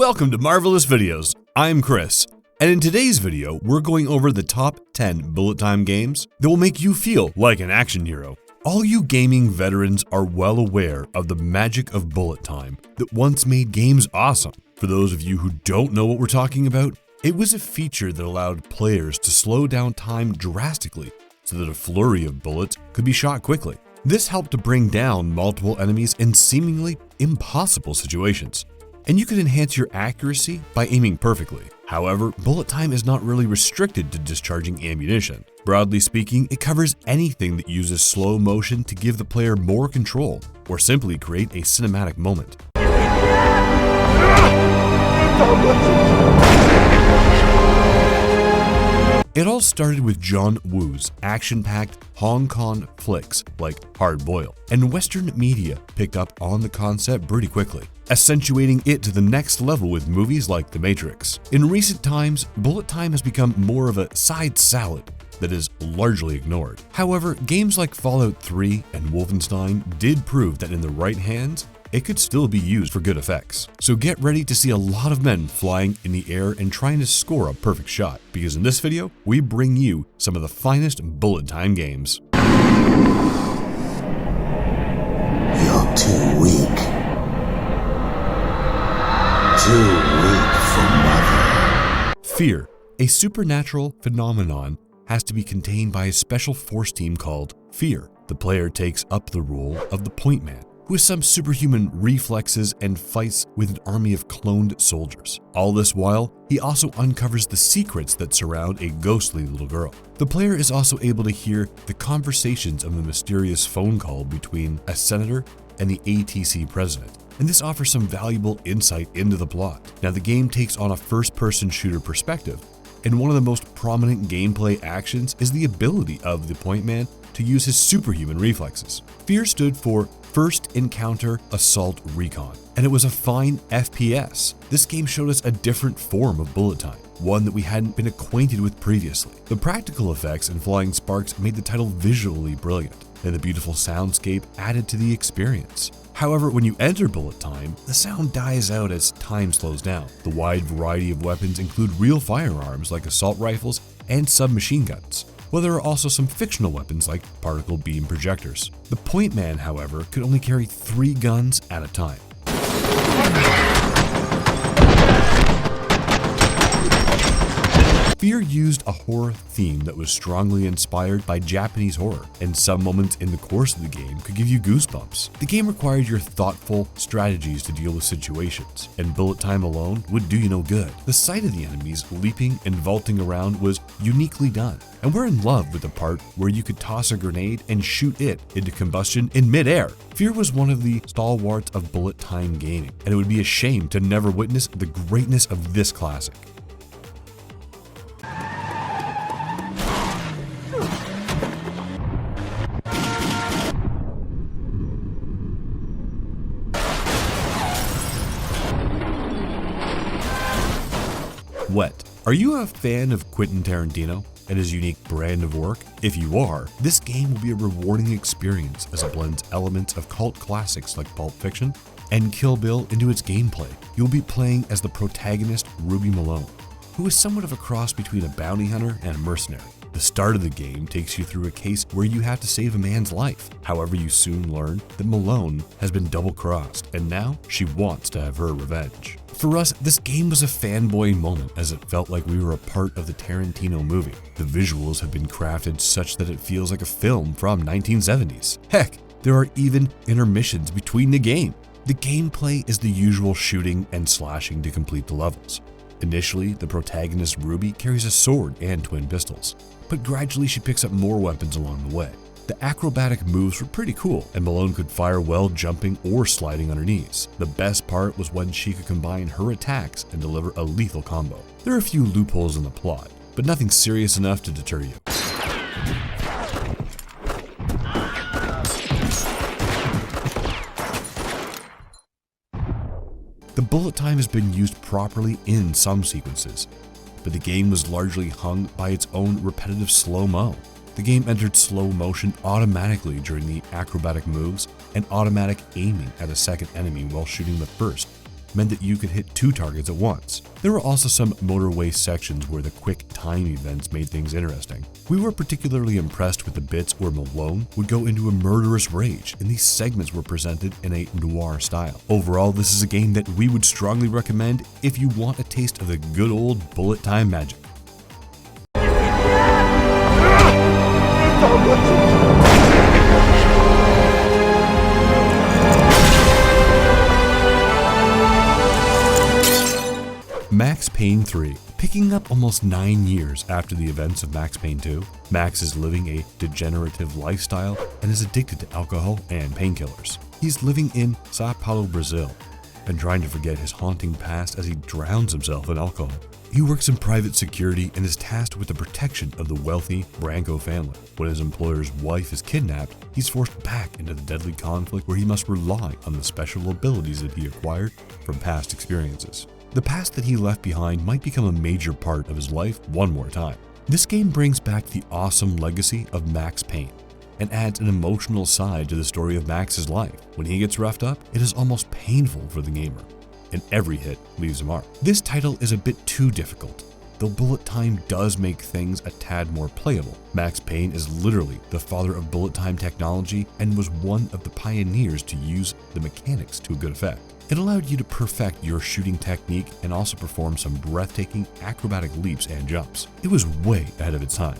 Welcome to Marvelous Videos. I'm Chris, and in today's video, we're going over the top 10 bullet time games that will make you feel like an action hero. All you gaming veterans are well aware of the magic of bullet time that once made games awesome. For those of you who don't know what we're talking about, it was a feature that allowed players to slow down time drastically so that a flurry of bullets could be shot quickly. This helped to bring down multiple enemies in seemingly impossible situations. And you could enhance your accuracy by aiming perfectly. However, bullet time is not really restricted to discharging ammunition. Broadly speaking, it covers anything that uses slow motion to give the player more control, or simply create a cinematic moment. It all started with John Woo's action-packed Hong Kong flicks like Hard Boiled, and Western media picked up on the concept pretty quickly, accentuating it to the next level with movies like The Matrix. In recent times, bullet time has become more of a side salad that is largely ignored. However, games like Fallout 3 and Wolfenstein did prove that in the right hands, it could still be used for good effects. So get ready to see a lot of men flying in the air and trying to score a perfect shot, because in this video, we bring you some of the finest bullet time games. You're too weak. Too weak for mother. Fear, a supernatural phenomenon, has to be contained by a special force team called Fear. The player takes up the role of the point man, who has some superhuman reflexes and fights with an army of cloned soldiers. All this while, he also uncovers the secrets that surround a ghostly little girl. The player is also able to hear the conversations of the mysterious phone call between a senator and the ATC president, and this offers some valuable insight into the plot. Now, the game takes on a first-person shooter perspective, and one of the most prominent gameplay actions is the ability of the point man to use his superhuman reflexes. Fear stood for First Encounter Assault Recon, and it was a fine FPS. This game showed us a different form of bullet time, one that we hadn't been acquainted with previously. The practical effects and flying sparks made the title visually brilliant, and the beautiful soundscape added to the experience. However, when you enter bullet time, the sound dies out as time slows down. The wide variety of weapons include real firearms like assault rifles and submachine guns, while there are also some fictional weapons like particle beam projectors. The point man, however, could only carry 3 guns at a time. Fear used a horror theme that was strongly inspired by Japanese horror, and some moments in the course of the game could give you goosebumps. The game required your thoughtful strategies to deal with situations, and bullet time alone would do you no good. The sight of the enemies leaping and vaulting around was uniquely done, and we're in love with the part where you could toss a grenade and shoot it into combustion in midair. Fear was one of the stalwarts of bullet time gaming, and it would be a shame to never witness the greatness of this classic. Wet. Are you a fan of Quentin Tarantino and his unique brand of work? If you are, this game will be a rewarding experience as it blends elements of cult classics like Pulp Fiction and Kill Bill into its gameplay. You'll be playing as the protagonist Ruby Malone, who is somewhat of a cross between a bounty hunter and a mercenary. The start of the game takes you through a case where you have to save a man's life. However, you soon learn that Malone has been double-crossed, and now she wants to have her revenge. For us, this game was a fanboy moment as it felt like we were a part of the Tarantino movie. The visuals have been crafted such that it feels like a film from 1970s. Heck, there are even intermissions between the game. The gameplay is the usual shooting and slashing to complete the levels. Initially, the protagonist Ruby carries a sword and twin pistols, but gradually she picks up more weapons along the way. The acrobatic moves were pretty cool, and Malone could fire while jumping or sliding on her knees. The best part was when she could combine her attacks and deliver a lethal combo. There are a few loopholes in the plot, but nothing serious enough to deter you. The bullet time has been used properly in some sequences, but the game was largely hung by its own repetitive slow-mo. The game entered slow motion automatically during the acrobatic moves and automatic aiming at a second enemy while shooting the first, meant that you could hit 2 targets at once. There were also some motorway sections where the quick time events made things interesting. We were particularly impressed with the bits where Malone would go into a murderous rage, and these segments were presented in a noir style. Overall, this is a game that we would strongly recommend if you want a taste of the good old bullet time magic. Max Payne 3. Picking up almost 9 years after the events of Max Payne 2, Max is living a degenerative lifestyle and is addicted to alcohol and painkillers. He's living in Sao Paulo, Brazil, and trying to forget his haunting past as he drowns himself in alcohol. He works in private security and is tasked with the protection of the wealthy Branco family. When his employer's wife is kidnapped, he's forced back into the deadly conflict where he must rely on the special abilities that he acquired from past experiences. The past that he left behind might become a major part of his life one more time. This game brings back the awesome legacy of Max Payne and adds an emotional side to the story of Max's life. When he gets roughed up, it is almost painful for the gamer, and every hit leaves a mark. This title is a bit too difficult, though bullet time does make things a tad more playable. Max Payne is literally the father of bullet time technology and was one of the pioneers to use the mechanics to a good effect. It allowed you to perfect your shooting technique and also perform some breathtaking acrobatic leaps and jumps. It was way ahead of its time.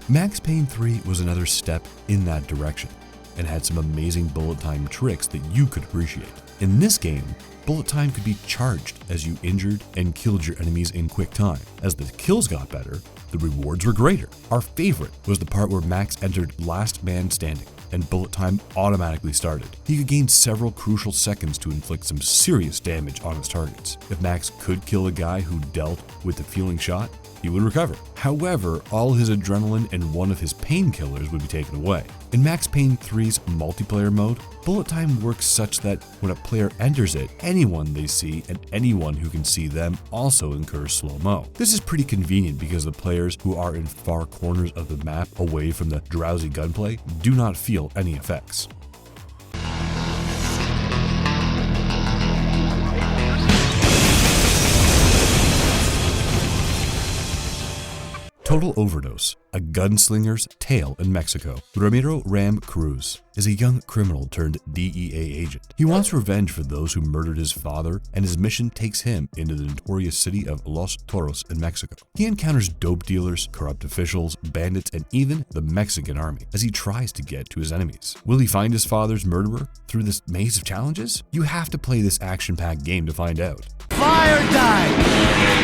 Max Payne 3 was another step in that direction and had some amazing bullet time tricks that you could appreciate. In this game, bullet time could be charged as you injured and killed your enemies in quick time. As the kills got better, the rewards were greater. Our favorite was the part where Max entered last man standing and bullet time automatically started. He could gain several crucial seconds to inflict some serious damage on his targets. If Max could kill a guy who dealt with the feeling shot, he would recover. However, all his adrenaline and one of his painkillers would be taken away. In Max Payne 3's multiplayer mode, bullet time works such that when a player enters it, anyone they see and anyone who can see them also incurs slow-mo. This is pretty convenient because the players who are in far corners of the map away from the drowsy gunplay do not feel any effects. Total Overdose, A Gunslinger's Tale in Mexico. Ramiro Ram Cruz is a young criminal turned DEA agent. He wants revenge for those who murdered his father, and his mission takes him into the notorious city of Los Toros in Mexico. He encounters dope dealers, corrupt officials, bandits, and even the Mexican army as he tries to get to his enemies. Will he find his father's murderer through this maze of challenges? You have to play this action-packed game to find out. Fire die!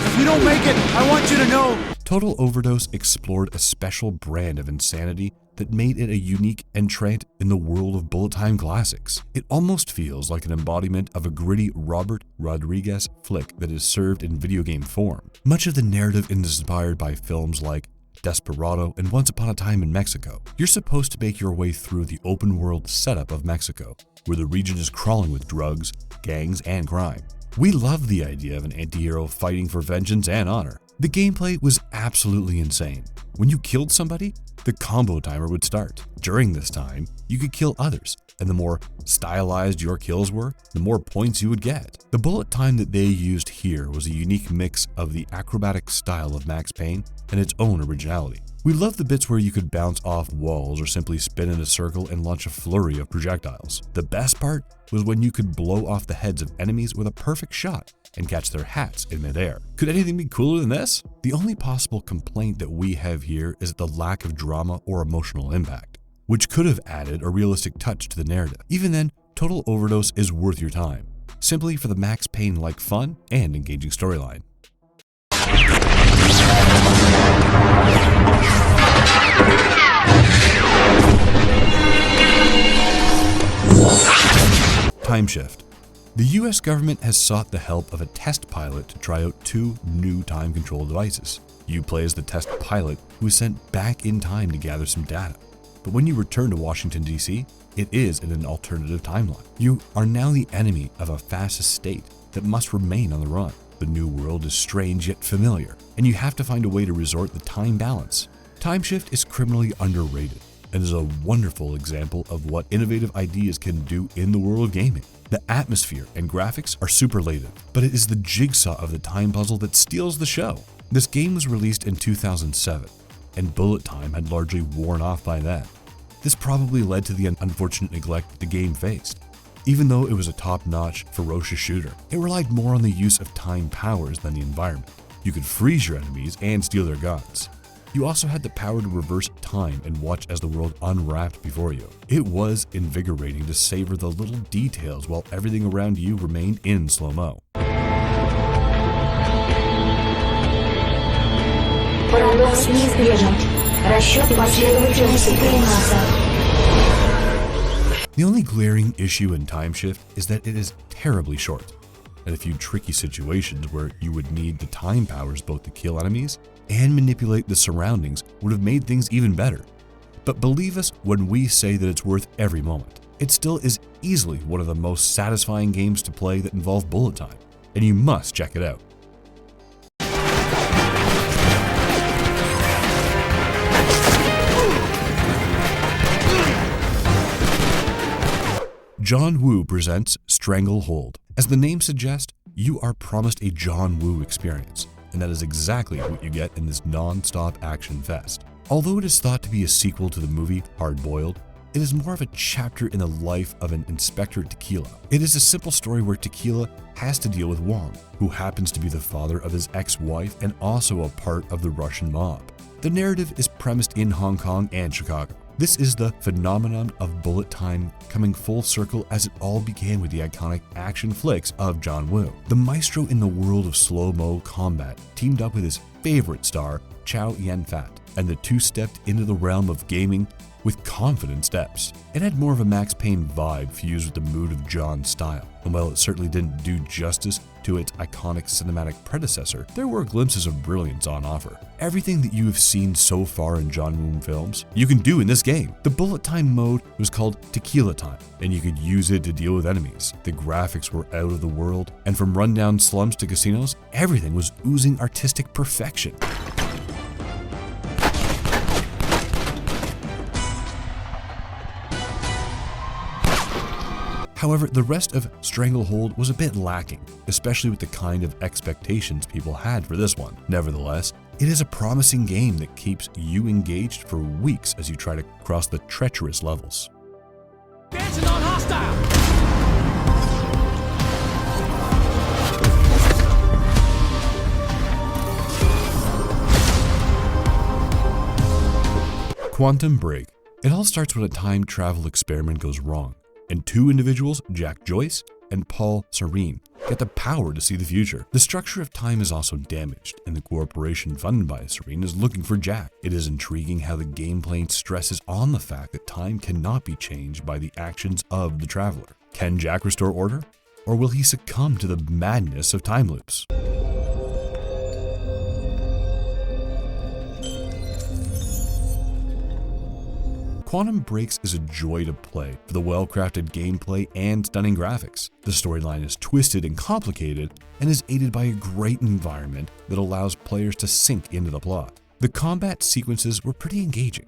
If you don't make it, I want you to know. Total Overdose explored a special brand of insanity that made it a unique entrant in the world of bullet time classics. It almost feels like an embodiment of a gritty Robert Rodriguez flick that is served in video game form. Much of the narrative is inspired by films like Desperado and Once Upon a Time in Mexico. You're supposed to make your way through the open world setup of Mexico, where the region is crawling with drugs, gangs, and crime. We love the idea of an anti-hero fighting for vengeance and honor. The gameplay was absolutely insane. When you killed somebody, the combo timer would start. During this time, you could kill others, and the more stylized your kills were, the more points you would get. The bullet time that they used here was a unique mix of the acrobatic style of Max Payne and its own originality. We loved the bits where you could bounce off walls or simply spin in a circle and launch a flurry of projectiles. The best part was when you could blow off the heads of enemies with a perfect shot and catch their hats in midair. Could anything be cooler than this? The only possible complaint that we have here is the lack of drama or emotional impact, which could have added a realistic touch to the narrative. Even then, Total Overdose is worth your time, simply for the Max Payne-like fun and engaging storyline. Time shift. The US government has sought the help of a test pilot to try out 2 new time control devices. You play as the test pilot who is sent back in time to gather some data. But when you return to Washington, D.C., it is in an alternative timeline. You are now the enemy of a fascist state that must remain on the run. The new world is strange yet familiar, and you have to find a way to resort the time balance. Time Shift is criminally underrated and is a wonderful example of what innovative ideas can do in the world of gaming. The atmosphere and graphics are superlative, but it is the jigsaw of the time puzzle that steals the show. This game was released in 2007, and bullet time had largely worn off by then. This probably led to the unfortunate neglect the game faced. Even though it was a top-notch, ferocious shooter, it relied more on the use of time powers than the environment. You could freeze your enemies and steal their guns. You also had the power to reverse time and watch as the world unwrapped before you. It was invigorating to savor the little details while everything around you remained in slow-mo. Парадокс неизбежен. Расчеты последовательности Пейна. The only glaring issue in Time Shift is that it is terribly short, and a few tricky situations where you would need the time powers both to kill enemies and manipulate the surroundings would have made things even better. But believe us when we say that it's worth every moment. It still is easily one of the most satisfying games to play that involve bullet time, and you must check it out. John Woo presents Stranglehold. As the name suggests, you are promised a John Woo experience, and that is exactly what you get in this non-stop action fest. Although it is thought to be a sequel to the movie Hard Boiled, it is more of a chapter in the life of an Inspector Tequila. It is a simple story where Tequila has to deal with Wong, who happens to be the father of his ex-wife and also a part of the Russian mob. The narrative is premised in Hong Kong and Chicago. This is the phenomenon of bullet time coming full circle as it all began with the iconic action flicks of John Woo. The maestro in the world of slow-mo combat teamed up with his favorite star, Chow Yun-fat, and the two stepped into the realm of gaming with confident steps. It had more of a Max Payne vibe fused with the mood of John's style, and while it certainly didn't do justice to its iconic cinematic predecessor, there were glimpses of brilliance on offer. Everything that you have seen so far in John Woo films, you can do in this game. The bullet time mode was called Tequila time, and you could use it to deal with enemies. The graphics were out of the world, and from rundown slums to casinos, everything was oozing artistic perfection. However, the rest of Stranglehold was a bit lacking, especially with the kind of expectations people had for this one. Nevertheless, it is a promising game that keeps you engaged for weeks as you try to cross the treacherous levels. Dancing on hostile! Quantum Break. It all starts when a time travel experiment goes wrong, and two individuals, Jack Joyce and Paul Serene, get the power to see the future. The structure of time is also damaged, and the corporation funded by Serene is looking for Jack. It is intriguing how the gameplay stresses on the fact that time cannot be changed by the actions of the traveler. Can Jack restore order, or will he succumb to the madness of time loops? Quantum Break is a joy to play for the well-crafted gameplay and stunning graphics. The storyline is twisted and complicated and is aided by a great environment that allows players to sink into the plot. The combat sequences were pretty engaging,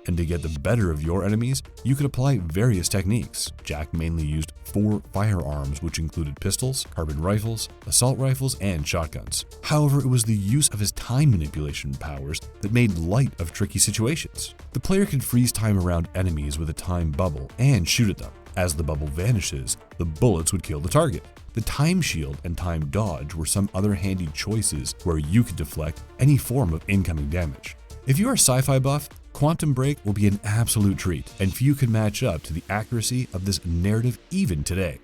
and to get the better of your enemies, you could apply various techniques. Jack mainly used 4 firearms, which included pistols, carbine rifles, assault rifles, and shotguns. However, it was the use of his time manipulation powers that made light of tricky situations. The player could freeze time around enemies with a time bubble and shoot at them. As the bubble vanishes, the bullets would kill the target. The time shield and time dodge were some other handy choices where you could deflect any form of incoming damage. If you are a sci-fi buff, Quantum Break will be an absolute treat, and few can match up to the accuracy of this narrative even today.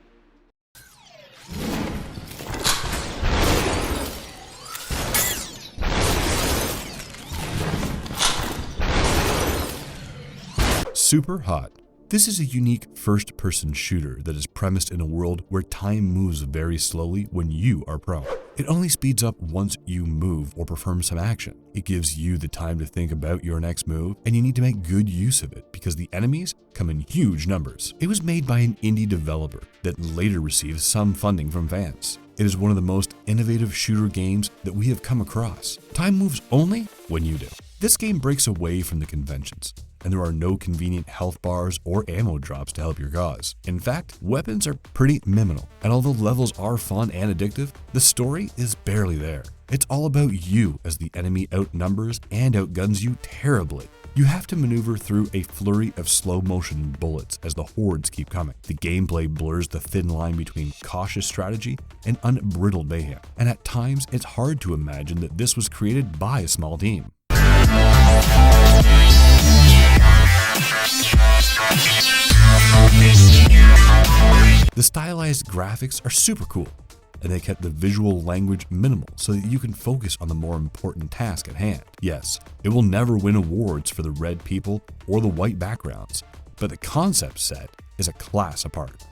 Super Hot. This is a unique first-person shooter that is premised in a world where time moves very slowly when you are prone. It only speeds up once you move or perform some action. It gives you the time to think about your next move, and you need to make good use of it because the enemies come in huge numbers. It was made by an indie developer that later received some funding from fans. It is one of the most innovative shooter games that we have come across. Time moves only when you do. This game breaks away from the conventions, and there are no convenient health bars or ammo drops to help your cause. In fact, weapons are pretty minimal, and although levels are fun and addictive, the story is barely there. It's all about you as the enemy outnumbers and outguns you terribly. You have to maneuver through a flurry of slow-motion bullets as the hordes keep coming. The gameplay blurs the thin line between cautious strategy and unbridled mayhem, and at times it's hard to imagine that this was created by a small team. The stylized graphics are super cool, and they kept the visual language minimal so that you can focus on the more important task at hand. Yes, it will never win awards for the red people or the white backgrounds, but the concept set is a class apart.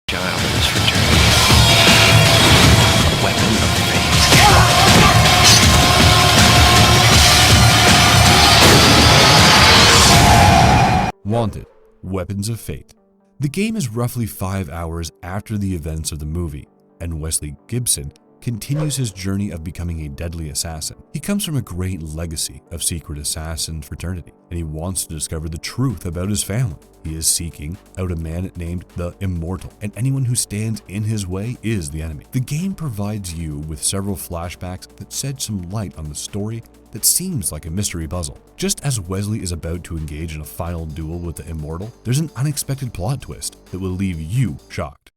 Child is returning. A weapon of fate. Wanted: Weapons of Fate. The game is roughly 5 hours after the events of the movie, and Wesley Gibson continues his journey of becoming a deadly assassin. He comes from a great legacy of secret assassin fraternity, and he wants to discover the truth about his family. He is seeking out a man named the Immortal, and anyone who stands in his way is the enemy. The game provides you with several flashbacks that shed some light on the story that seems like a mystery puzzle. Just as Wesley is about to engage in a final duel with the Immortal, there's an unexpected plot twist that will leave you shocked.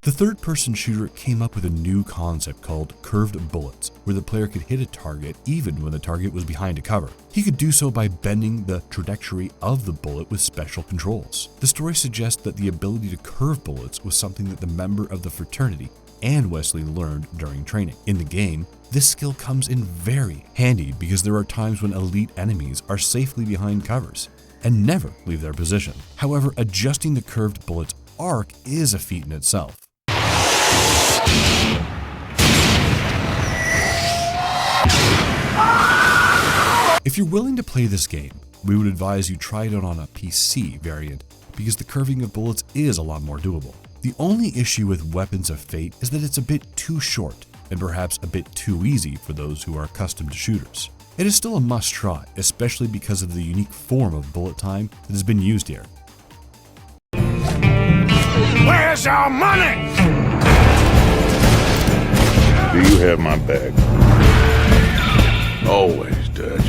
The third-person shooter came up with a new concept called curved bullets, where the player could hit a target even when the target was behind a cover. He could do so by bending the trajectory of the bullet with special controls. The story suggests that the ability to curve bullets was something that the member of the fraternity and Wesley learned during training. In the game, this skill comes in very handy because there are times when elite enemies are safely behind covers and never leave their position. However, adjusting the curved bullet's arc is a feat in itself. If you're willing to play this game, we would advise you try it out on a PC variant because the curving of bullets is a lot more doable. The only issue with Weapons of Fate is that it's a bit too short and perhaps a bit too easy for those who are accustomed to shooters. It is still a must-try, especially because of the unique form of bullet time that has been used here. Where's our money? Do you have my back? Always, Dutch.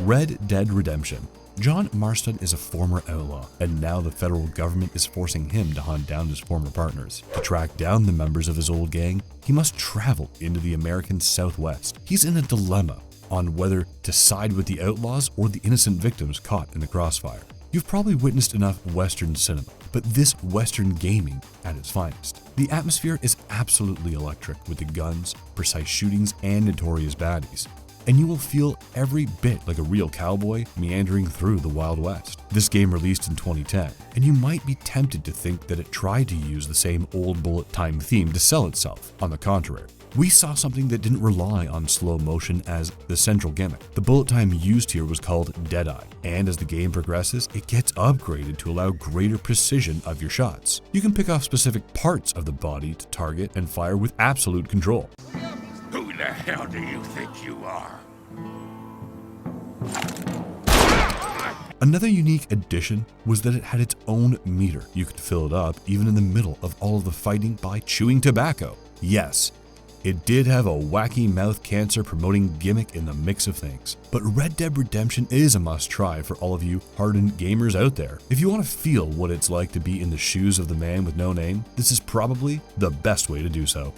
Red Dead Redemption. John Marston is a former outlaw, and now the federal government is forcing him to hunt down his former partners. To track down the members of his old gang, he must travel into the American Southwest. He's in a dilemma on whether to side with the outlaws or the innocent victims caught in the crossfire. You've probably witnessed enough Western cinema, but this Western gaming at its finest. The atmosphere is absolutely electric with the guns, precise shootings, and notorious baddies, and you will feel every bit like a real cowboy meandering through the Wild West. This game released in 2010, and you might be tempted to think that it tried to use the same old bullet time theme to sell itself. On the contrary, we saw something that didn't rely on slow motion as the central gimmick. The bullet time used here was called Deadeye, and as the game progresses, it gets upgraded to allow greater precision of your shots. You can pick off specific parts of the body to target and fire with absolute control. Who the hell do you think you are? Another unique addition was that it had its own meter. You could fill it up even in the middle of all of the fighting by chewing tobacco. Yes, it did have a wacky mouth cancer promoting gimmick in the mix of things. But Red Dead Redemption is a must-try for all of you hardened gamers out there. If you want to feel what it's like to be in the shoes of the man with no name, this is probably the best way to do so.